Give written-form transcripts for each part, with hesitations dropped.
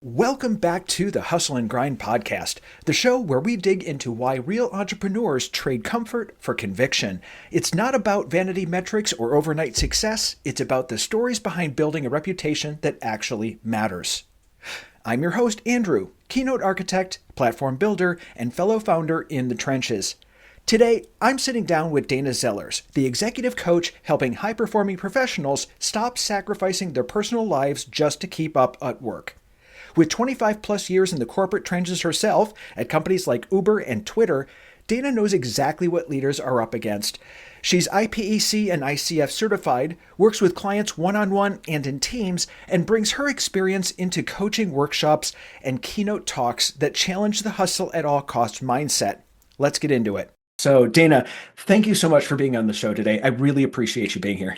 Welcome back to the Hustle and Grind podcast, the show where we dig into why real entrepreneurs trade comfort for conviction. It's not about vanity metrics or overnight success, it's about the stories behind building a reputation that actually matters. I'm your host, Andrew, keynote architect, platform builder, and fellow founder in the trenches. Today, I'm sitting down with Dana Zellers, the executive coach helping high-performing professionals stop sacrificing their personal lives just to keep up at work. With 25 plus years in the corporate trenches herself at companies like Uber and Twitter, Dana knows exactly what leaders are up against. She's IPEC and ICF certified, works with clients one-on-one and in teams, and brings her experience into coaching workshops and keynote talks that challenge the hustle at all costs mindset. Let's get into it. So, Dana, thank you so much for being on the show today. I really appreciate you being here.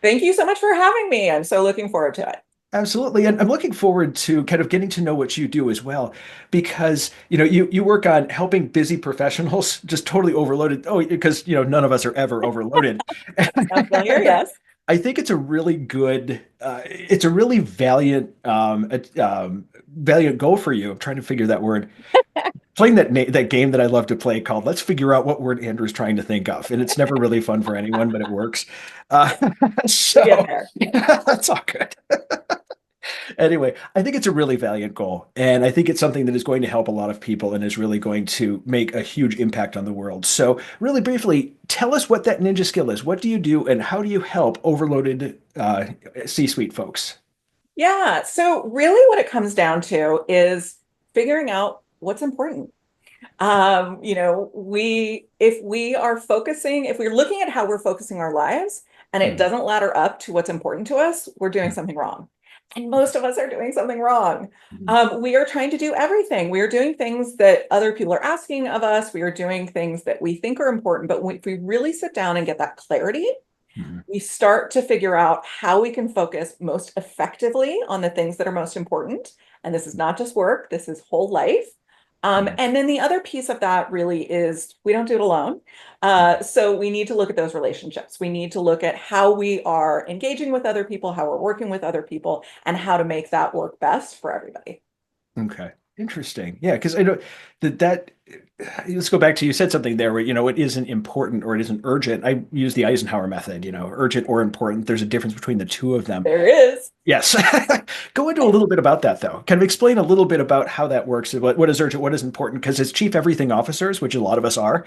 Thank you so much for having me. I'm so looking forward to it. Absolutely. And I'm looking forward to kind of getting to know what you do as well, because, you work on helping busy professionals just totally overloaded. Oh, because, none of us are ever overloaded. Sounds familiar? Yes. I think it's a really good, it's a really valiant goal for you. I'm trying to figure that word. Playing that game that I love to play called Let's Figure Out What Word Andrew's Trying to Think of. And it's never really fun for anyone, but it works. Uh, We get so there. that's all good. Anyway, I think it's a really valiant goal. And I think it's something that is going to help a lot of people and is really going to make a huge impact on the world. So, really briefly, tell us what that ninja skill is. What do you do and how do you help overloaded C-suite folks? Yeah. So really what it comes down to is figuring out what's important. If we are focusing, if we're looking at how we're focusing our lives and it Hmm. doesn't ladder up to what's important to us, we're doing something wrong. And most of us are doing something wrong. Hmm. We are trying to do everything. We are doing things that other people are asking of us. We are doing things that we think are important. But if we really sit down and get that clarity, Hmm. we start to figure out how we can focus most effectively on the things that are most important. And this is not just work, this is whole life. Hmm. And then the other piece of that really is we don't do it alone. So we need to look at those relationships. We need to look at how we are engaging with other people, how we're working with other people, and how to make that work best for everybody. Okay. Interesting. Yeah, because I know that let's go back to you said something there where, it isn't important or it isn't urgent. I use the Eisenhower method, urgent or important. There's a difference between the two of them. There is. Yes. Go into a little bit about that though. Kind of explain a little bit about how that works. What is urgent, what is important? Because as chief everything officers, which a lot of us are,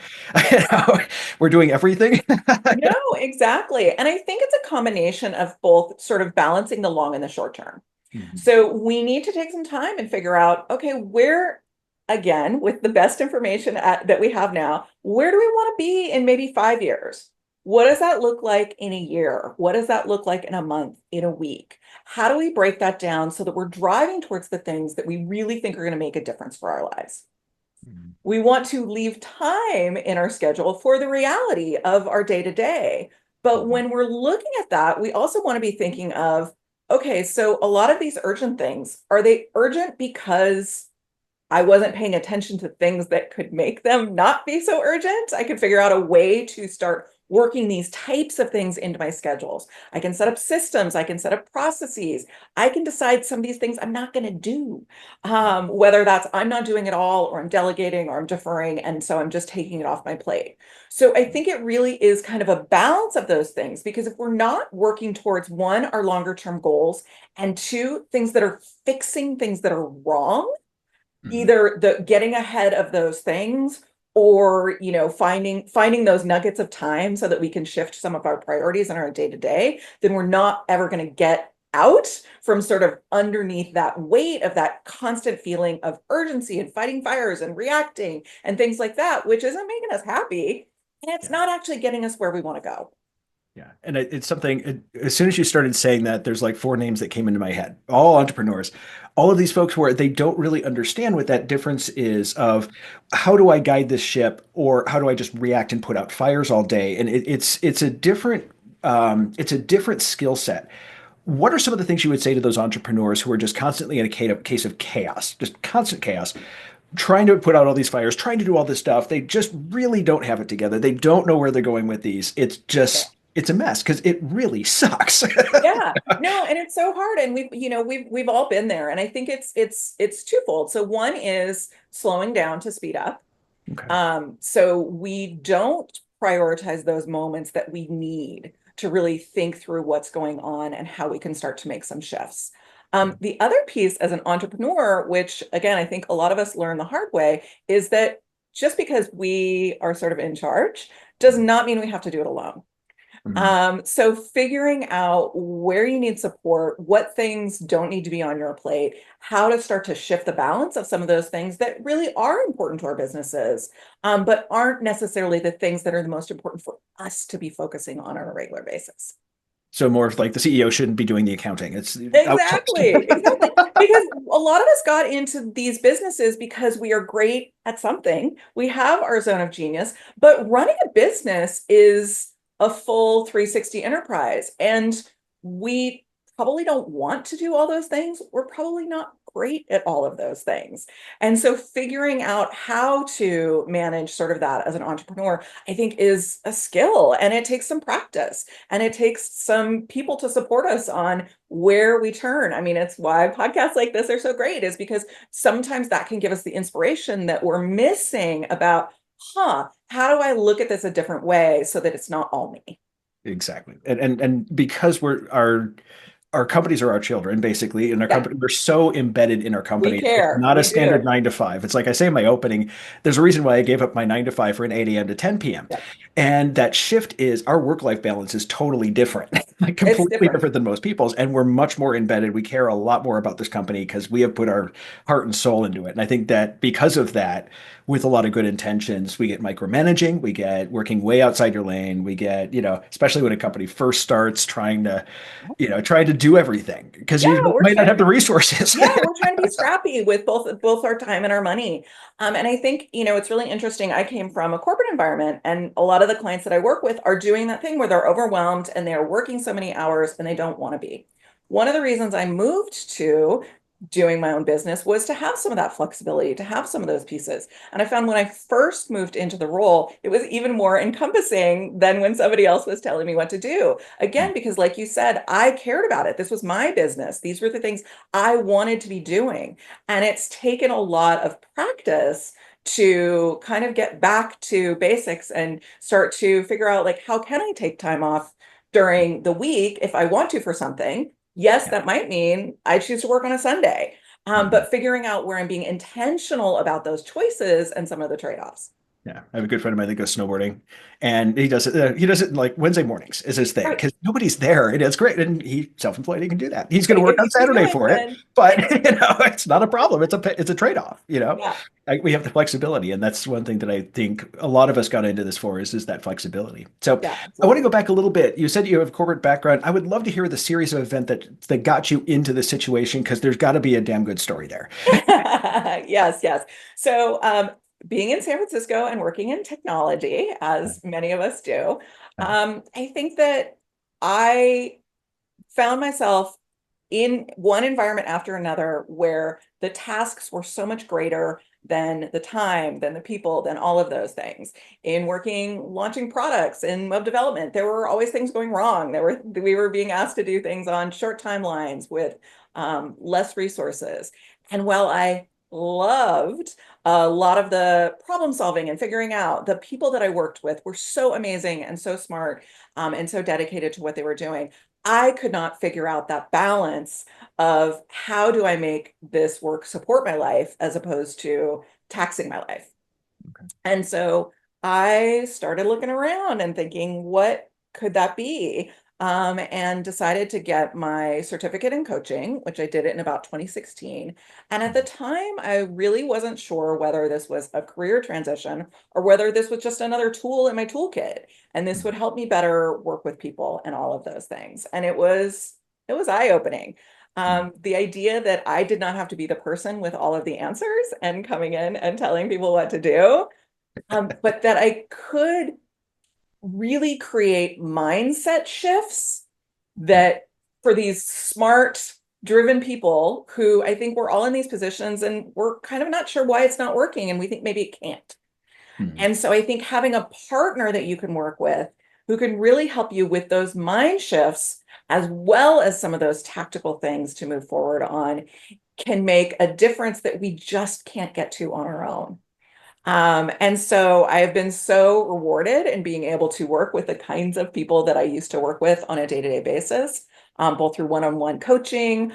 we're doing everything. No, exactly. And I think it's a combination of both sort of balancing the long and the short term. Mhm. So we need to take some time and figure out, okay, where, again, with the best information that we have now, where do we want to be in maybe 5 years? What does that look like in a year? What does that look like in a month, in a week? How do we break that down so that we're driving towards the things that we really think are going to make a difference for our lives? Mhm. We want to leave time in our schedule for the reality of our day to day. But Mhm. when we're looking at that, we also want to be thinking of, okay, so a lot of these urgent things, are they urgent because I wasn't paying attention to things that could make them not be so urgent? I could figure out a way to start working these types of things into my schedules. I can set up systems, I can set up processes. I can decide some of these things I'm not going to do. Whether that's I'm not doing it all, or I'm delegating, or I'm deferring, and so I'm just taking it off my plate. So I think it really is kind of a balance of those things, because if we're not working towards one, our longer term goals, and two, things that are fixing things that are wrong, Mhm. either the getting ahead of those things, or finding those nuggets of time so that we can shift some of our priorities in our day to day, then we're not ever going to get out from sort of underneath that weight of that constant feeling of urgency and fighting fires and reacting and things like that, which isn't making us happy, and it's Yeah. not actually getting us where we want to go. Yeah. And it's something, as soon as you started saying that, there's like four names that came into my head. All entrepreneurs, all of these folks where they don't really understand what that difference is of how do I guide this ship or how do I just react and put out fires all day? And it's a different skill set. What are some of the things you would say to those entrepreneurs who are just constantly in a case of chaos, just constant chaos, trying to put out all these fires, trying to do all this stuff? They just really don't have it together. They don't know where they're going with these. It's Yeah. just it's a mess because it really sucks. Yeah, no, and it's so hard, and we've all been there, and I think it's twofold. So one is slowing down to speed up. Okay. So we don't prioritize those moments that we need to really think through what's going on and how we can start to make some shifts. The other piece as an entrepreneur, which again, I think a lot of us learn the hard way, is that just because we are sort of in charge does not mean we have to do it alone. Mm. So figuring out where you need support, what things don't need to be on your plate, how to start to shift the balance of some of those things that really are important to our businesses, but aren't necessarily the things that are the most important for us to be focusing on a regular basis. So more of like the CEO shouldn't be doing the accounting. It's Exactly, outsourced. exactly. Because a lot of us got into these businesses because we are great at something. We have our zone of genius, but running a business is a full 360 enterprise. And we probably don't want to do all those things. We're probably not great at all of those things. And so figuring out how to manage sort of that as an entrepreneur, I think is a skill, and it takes some practice, and it takes some people to support us on where we turn. I mean, it's why podcasts like this are so great, is because sometimes that can give us the inspiration that we're missing about, how do I look at this a different way so that it's not all me? Exactly. And because our companies are our children, basically, and our Yeah, company, we're so embedded in our we company. It's care. not a We standard do. 9 to 5. It's like I say in my opening, there's a reason why I gave up my 9 to 5 for an 8 a.m. to 10 p.m. Yeah, And that shift is our work-life balance is totally different, like it's completely different. different than most people's. And we're much more embedded. We care a lot more about this company because we have put our heart and soul into it. And I think that because of that, with a lot of good intentions, we get micromanaging, we get working way outside your lane, we get, especially when a company first starts trying to do everything because Yeah, you we're might not trying have to the resources. Yeah, we're trying to be scrappy with both our time and our money. And I think, it's really interesting. I came from a corporate environment, and a lot of the clients that I work with are doing that thing where they're overwhelmed and they're working so many hours and they don't want to be. One of the reasons I moved to doing my own business was to have some of that flexibility, to have some of those pieces. And I found when I first moved into the role, it was even more encompassing than when somebody else was telling me what to do. Again, because like you said, I cared about it. This was my business. These were the things I wanted to be doing. And it's taken a lot of practice to kind of get back to basics and start to figure out, like, how can I take time off during the week if I want to for something? Yes, Yeah. that might mean I choose to work on a Sunday. Mhm. But figuring out where I'm being intentional about those choices and some of the trade-offs. Yeah, I have a good friend of mine that goes snowboarding, and he does it. He does it like Wednesday mornings is his thing Right. because nobody's there, and it's great. And he's self-employed; he can do that. He's going But to work if on you can do Saturday it, for it, then but it's not a problem. It's a trade-off. yeah, We have the flexibility, and that's one thing that I think a lot of us got into this for is that flexibility. So yeah, I want to go absolutely. back a little bit. You said you have a corporate background. I would love to hear the series of event that got you into the situation because there's got to be a damn good story there. Yes, yes. So, being in San Francisco and working in technology, as many of us do, I think that I found myself in one environment after another where the tasks were so much greater than the time, than the people, than all of those things. In working, launching products in web development, there were always things going wrong. We were being asked to do things on short timelines with less resources. And while I loved a lot of the problem solving and figuring out, the people that I worked with were so amazing and so smart, and so dedicated to what they were doing. I could not figure out that balance of how do I make this work support my life as opposed to taxing my life. And so I started looking around and thinking, what could that be? And decided to get my certificate in coaching, which I did it in about 2016. And at the time, I really wasn't sure whether this was a career transition or whether this was just another tool in my toolkit. And this would help me better work with people and all of those things. And it was eye-opening. The idea that I did not have to be the person with all of the answers and coming in and telling people what to do, but that I could really create mindset shifts that for these smart, driven people who I think we're all in these positions and we're kind of not sure why it's not working and we think maybe it can't. Mhm. And so I think having a partner that you can work with who can really help you with those mind shifts, as well as some of those tactical things to move forward on, can make a difference that we just can't get to on our own. And so I have been so rewarded in being able to work with the kinds of people that I used to work with on a day-to-day basis, both through one-on-one coaching,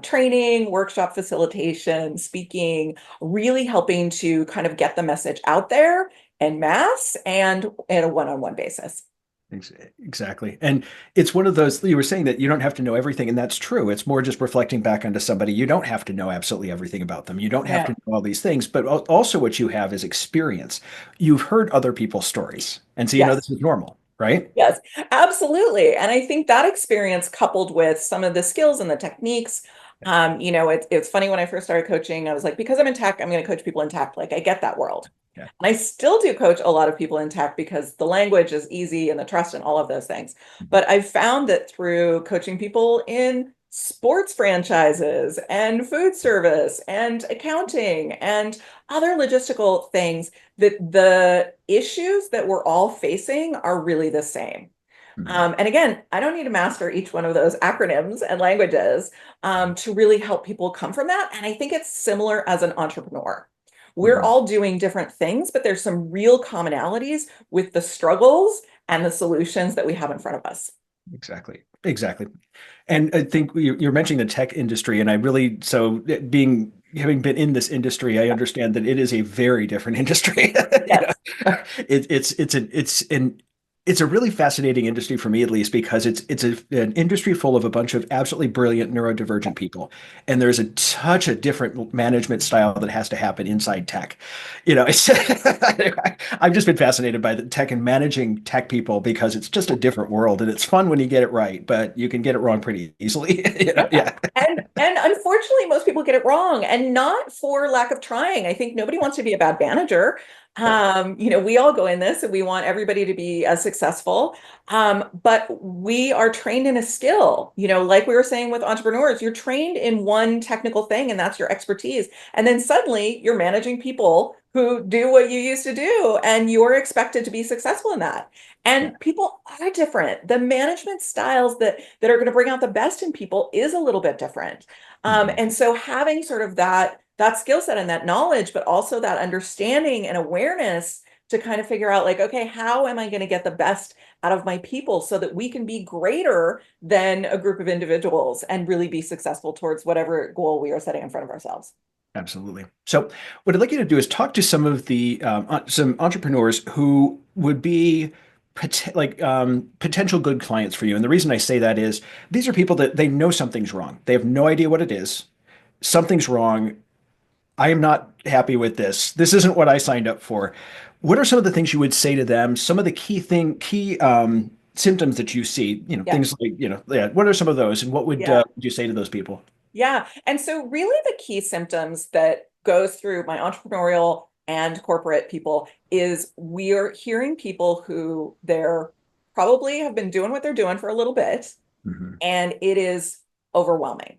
training, workshop facilitation, speaking, really helping to kind of get the message out there en masse and at a one-on-one basis. Exactly. And it's one of those, you were saying that you don't have to know everything, and that's true. It's more just reflecting back onto somebody. You don't have to know absolutely everything about them. You don't have to Yeah. know all these things, but also what you have is experience. You've heard other people's stories, and so you know Yes. this is normal, right? Yes, absolutely. And I think that experience coupled with some of the skills and the techniques, it's funny when I first started coaching, I was like, because I'm in tech, I'm going to coach people in tech. Like I get that world. Yeah. And I still do coach a lot of people in tech because the language is easy and the trust and all of those things. Mhm. But I've found that through coaching people in sports franchises and food service and accounting and other logistical things, that the issues that we're all facing are really the same. Mhm. And again, I don't need to master each one of those acronyms and languages to really help people come from that. And I think it's similar as an entrepreneur. We're Mhm. all doing different things, but there's some real commonalities with the struggles and the solutions that we have in front of us. Exactly. Exactly. And I think you're mentioning the tech industry, and I really, so being having been in this industry, I understand that it is a very different industry. You know, Yes. it's a really fascinating industry for me, at least, because an industry full of a bunch of absolutely brilliant neurodivergent people, and there's such a different management style that has to happen inside tech. I've just been fascinated by the tech and managing tech people because it's just a different world, and it's fun when you get it right, but you can get it wrong pretty easily. Yeah. Yeah. And unfortunately, most people get it wrong, and not for lack of trying. I think nobody wants to be a bad manager. Right. We all go in this and we want everybody to be successful. But we are trained in a skill, like we were saying with entrepreneurs, you're trained in one technical thing and that's your expertise. And then suddenly you're managing people who do what you used to do, and you're expected to be successful in that. Yeah. And people are different. The management styles that are going to bring out the best in people is a little bit different. Mhm. And so having sort of that skill set and that knowledge, but also that understanding and awareness to kind of figure out like, okay, how am I going to get the best out of my people so that we can be greater than a group of individuals and really be successful towards whatever goal we are setting in front of ourselves. Absolutely. So, what I'd like you to do is talk to some of the some entrepreneurs who would be potential good clients for you. And the reason I say that is these are people that they know something's wrong. They have no idea what it is. Something's wrong. I am not happy with this. This isn't what I signed up for. What are some of the things you would say to them? Some of the key symptoms that you see. Yeah. Things like yeah. What are some of those, and what Yeah. would you say to those people? Yeah. And so really the key symptoms that goes through my entrepreneurial and corporate people is we're hearing people who they're probably have been doing what they're doing for a little bit, Hmm. and it is overwhelming.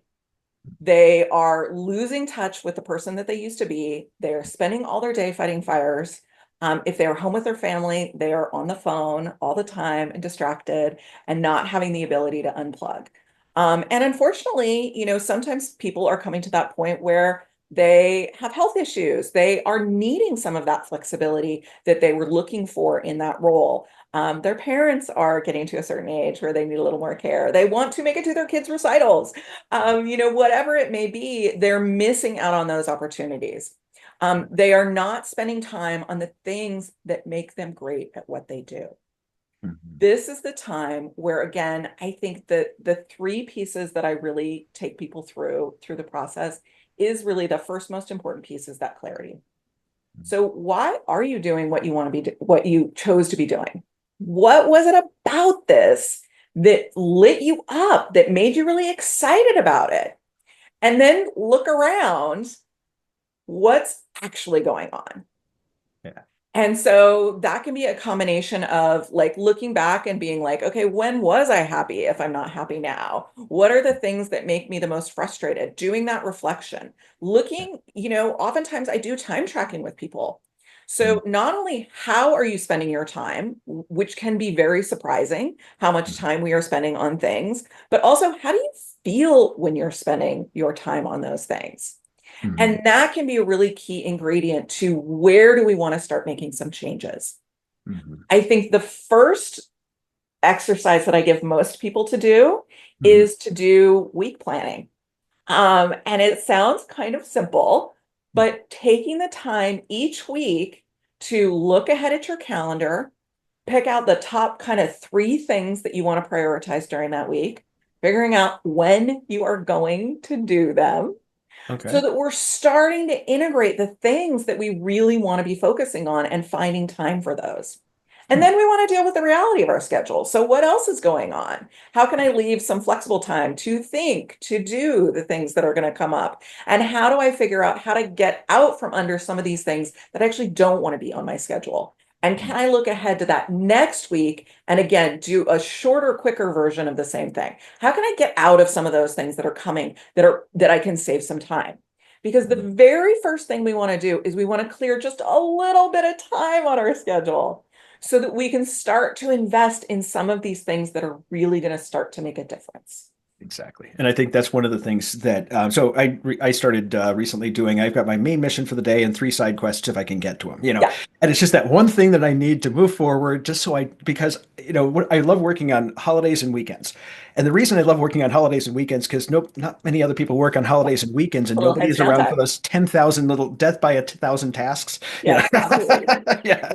They are losing touch with the person that they used to be. They're spending all their day fighting fires. If they're home with their family, they are on the phone all the time and distracted and not having the ability to unplug. And unfortunately, sometimes people are coming to that point where they have health issues. They are needing some of that flexibility that they were looking for in that role. Their parents are getting to a certain age where they need a little more care. They want to make it to their kids' recitals. Whatever it may be, they're missing out on those opportunities. They are not spending time on the things that make them great at what they do. Hmm. This is the time where, again, I think that the three pieces that I really take people through the process is really the first most important piece is that clarity. So why are you doing what you want to be, what you chose to be doing? What was it about this that lit you up, that made you really excited about it? And then look around, what's actually going on? Yeah. And so that can be a combination of like looking back and being like, okay, when was I happy if I'm not happy now? What are the things that make me the most frustrated? Doing that reflection, looking, oftentimes I do time tracking with people. So not only how are you spending your time, which can be very surprising, how much time we are spending on things, but also how do you feel when you're spending your time on those things? Mm-hmm. And that can be a really key ingredient to where do we want to start making some changes. Mm-hmm. I think the first exercise that I give most people to do Mm-hmm. is to do week planning. And it sounds kind of simple, but taking the time each week to look ahead at your calendar, pick out the top kind of three things that you want to prioritize during that week, figuring out when you are going to do them, so Okay. that we're starting to integrate the things that we really want to be focusing on and finding time for those. And Hmm. then we want to deal with the reality of our schedule. So, what else is going on? How can I leave some flexible time to think, to do the things that are going to come up? And how do I figure out how to get out from under some of these things that I actually don't want to be on my schedule? And can I look ahead to that next week and again do a shorter, quicker version of the same thing? How can I get out of some of those things that are coming that I can save some time? Because the very first thing we want to do is we want to clear just a little bit of time on our schedule so that we can start to invest in some of these things that are really going to start to make a difference. Exactly. And I think that's one of the things that, I started recently doing, I've got my main mission for the day and three side quests if I can get to them, Yeah, and it's just that one thing that I need to move forward just because, I love working on holidays and weekends. And the reason I love working on holidays and weekends, because not many other people work on holidays and weekends and a little nobody heads is down around for time. those 10,000 little death by a 1,000 tasks, Yes, absolutely. yeah.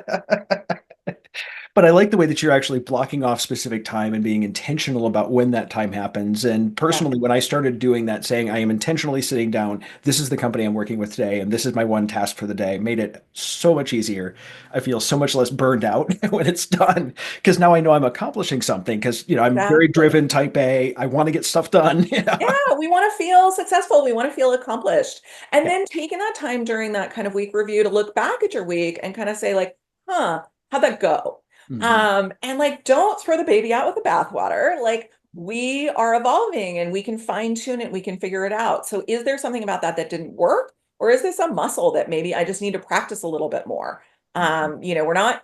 But I like the way that you're actually blocking off specific time and being intentional about when that time happens. And Yeah, personally, when I started doing that, saying I am intentionally sitting down, this is the company I'm working with today, and this is my one task for the day, made it so much easier. I feel so much less burned out when it's done because now I know I'm accomplishing something because, I'm very exactly. driven, type A. I want to get stuff done. Yeah, we want to feel successful. We want to feel accomplished. And Yeah. then taking that time during that kind of week review to look back at your week and kind of say, like, huh, how'd that go? Mhm. And like, don't throw the baby out with the bathwater. Like, we are evolving and we can fine tune it, we can figure it out. So, is there something about that that didn't work? Or is this a muscle that maybe I just need to practice a little bit more? Mhm. We're not,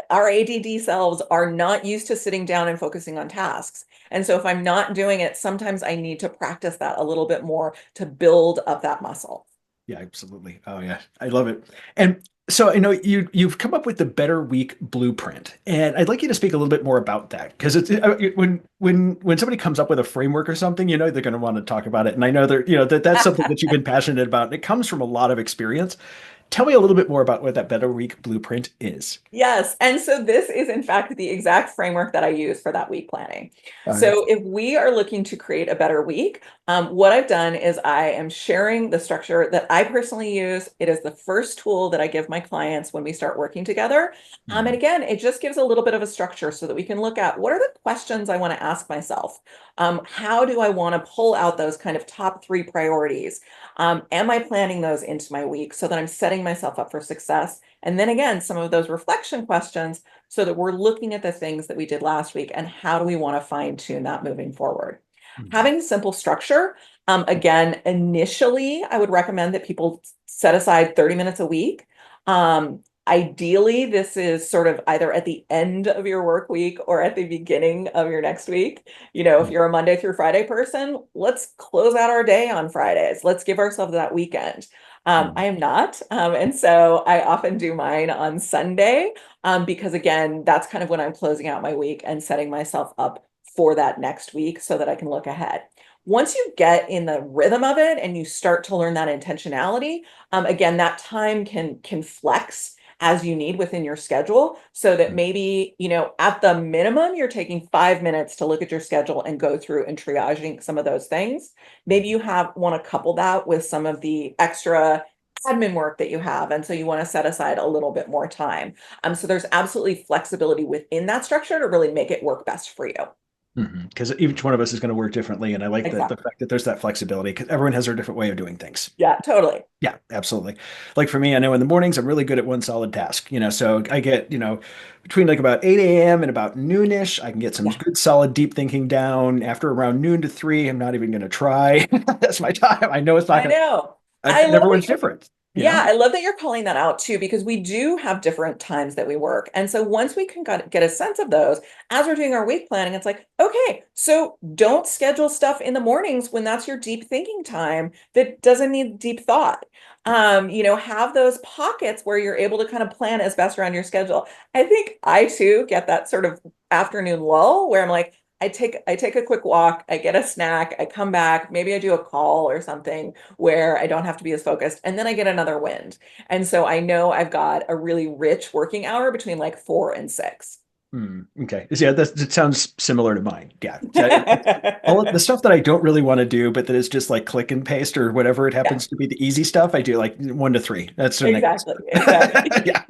our ADD selves are not used to sitting down and focusing on tasks. And so if I'm not doing it, sometimes I need to practice that a little bit more to build up that muscle. Yeah, absolutely. Oh yeah, I love it. And so I know you've come up with the Better Week blueprint, and I'd like you to speak a little bit more about that because when somebody comes up with a framework or something, they're going to want to talk about it. And I know that's something that you've been passionate about. And it comes from a lot of experience. Tell me a little bit more about what that Better Week blueprint is. Yes. And so this is, in fact, the exact framework that I use for that week planning. All right. So if we are looking to create a better week, what I've done is I am sharing the structure that I personally use. It is the first tool that I give my clients when we start working together. And Mhm. again, it just gives a little bit of a structure so that we can look at what are the questions I want to ask myself? How do I want to pull out those kind of top three priorities? Am I planning those into my week so that I'm setting myself up for success? And then again, some of those reflection questions so that we're looking at the things that we did last week and how do we want to fine tune that moving forward. Mhm. Having simple structure, again, initially, I would recommend that people set aside 30 minutes a week. Ideally, this is sort of either at the end of your work week or at the beginning of your next week. If you're a Monday through Friday person, let's close out our day on Fridays. Let's give ourselves that weekend. Mhm. I am not. And so I often do mine on Sunday because, again, that's kind of when I'm closing out my week and setting myself up for that next week so that I can look ahead. Once you get in the rhythm of it and you start to learn that intentionality, again, that time can flex as you need within your schedule so that maybe, at the minimum, you're taking 5 minutes to look at your schedule and go through and triaging some of those things. Maybe you want to couple that with some of the extra admin work that you have. And so you want to set aside a little bit more time. So there's absolutely flexibility within that structure to really make it work best for you. Because each one of us is going to work differently, and I like the Exactly. fact that there's that flexibility because everyone has their different way of doing things. Yeah, totally. Yeah, absolutely. Like for me, I know in the mornings I'm really good at one solid task, so I get, between like about 8 a.m. and about noonish, I can get some Yeah, good solid deep thinking down. After around noon to 3, I'm not even going to try. That's my time. I know it's not I going to, know. I and love everyone's that different. Yeah, I love that you're calling that out too, because we do have different times that we work. And so once we can get a sense of those, as we're doing our week planning, it's like, okay, so don't schedule stuff in the mornings when that's your deep thinking time that doesn't need deep thought. Have those pockets where you're able to kind of plan as best around your schedule. I think I too get that sort of afternoon lull where I'm like, I take a quick walk, I get a snack, I come back, maybe I do a call or something where I don't have to be as focused, and then I get another wind. And so I know I've got a really rich working hour between like 4 and 6. Okay. Yeah, that sounds similar to mine. Yeah. All of the stuff that I don't really want to do, but that is just like click and paste or whatever it Yeah, happens to be the easy stuff, I do like 1 to 3. That's the next. exactly, exactly. Yeah.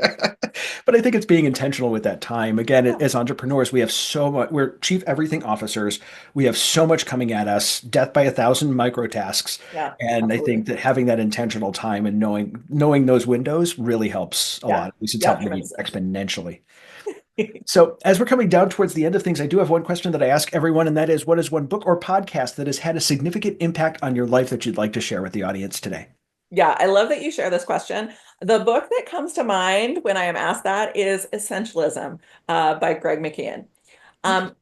But I think it's being intentional with that time. Again, Yeah, as entrepreneurs, we have so much, we're chief everything officers. We have so much coming at us, death by 1,000 micro tasks. yeah, And I think absolutely. that having that intentional time and knowing those windows really helps a Yeah, lot. At least it's yeah, helped me tremendously. exponentially. So, as we're coming down towards the end of things, I do have one question that I ask everyone, and that is, what is one book or podcast that has had a significant impact on your life that you'd like to share with the audience today? Yeah, I love that you share this question. The book that comes to mind when I am asked that is Essentialism by Greg McKeown. Um,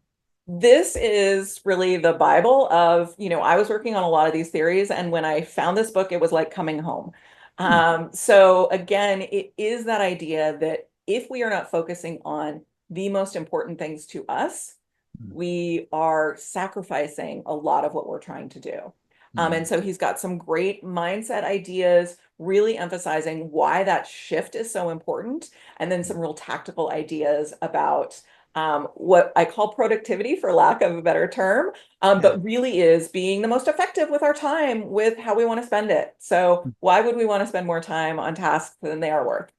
this is really the Bible of, I was working on a lot of these theories, and when I found this book, it was like coming home. Hmm. So again, it is that idea that if we are not focusing on the most important things to us, we are sacrificing a lot of what we're trying to do. Hmm. And so he's got some great mindset ideas, really emphasizing why that shift is so important, and then some real tactical ideas about what I call productivity, for lack of a better term, Yeah, but really is being the most effective with our time, with how we want to spend it. So why would we want to spend more time on tasks than they are worth?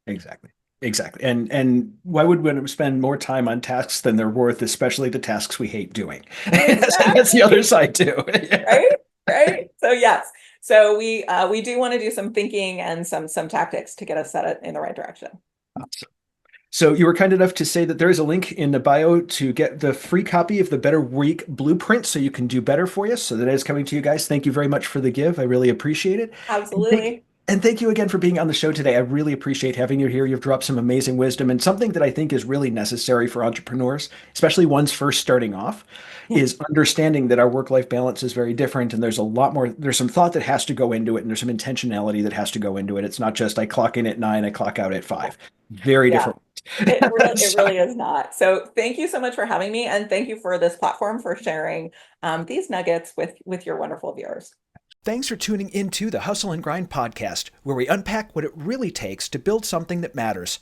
exactly. Exactly. And why would we spend more time on tasks than they're worth, especially the tasks we hate doing? That's the other Exactly. side too. Yeah. Right? Right? So yes. So we do want to do some thinking and some tactics to get us set it in the right direction. Awesome. So you were kind enough to say that there is a link in the bio to get the free copy of the Better Week Blueprint so you can do better for you. So that is coming to you guys. Thank you very much for the give. I really appreciate it. And Absolutely. thank you again for being on the show today. I really appreciate having you here. You've dropped some amazing wisdom and something that I think is really necessary for entrepreneurs, especially ones first starting off, is understanding that our work-life balance is very different and there's a lot more, there's some thought that has to go into it and there's some intentionality that has to go into it. It's not just I clock in at 9, I clock out at 5. Very Yeah. different. It So, really is not. So thank you so much for having me, and thank you for this platform for sharing these nuggets with your wonderful viewers. thanks for tuning into the Hustle and Grind podcast, where we unpack what it really takes to build something that matters.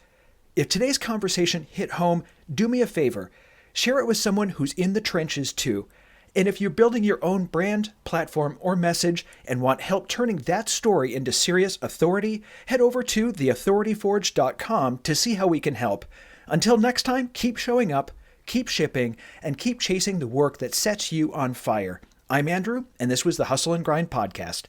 If today's conversation hit home, do me a favor. Share it with someone who's in the trenches too. And if you're building your own brand, platform, or message and want help turning that story into serious authority, head over to theauthorityforge.com to see how we can help. Until next time, keep showing up, keep shipping, and keep chasing the work that sets you on fire. I'm Andrew, and this was the Hustle and Grind podcast.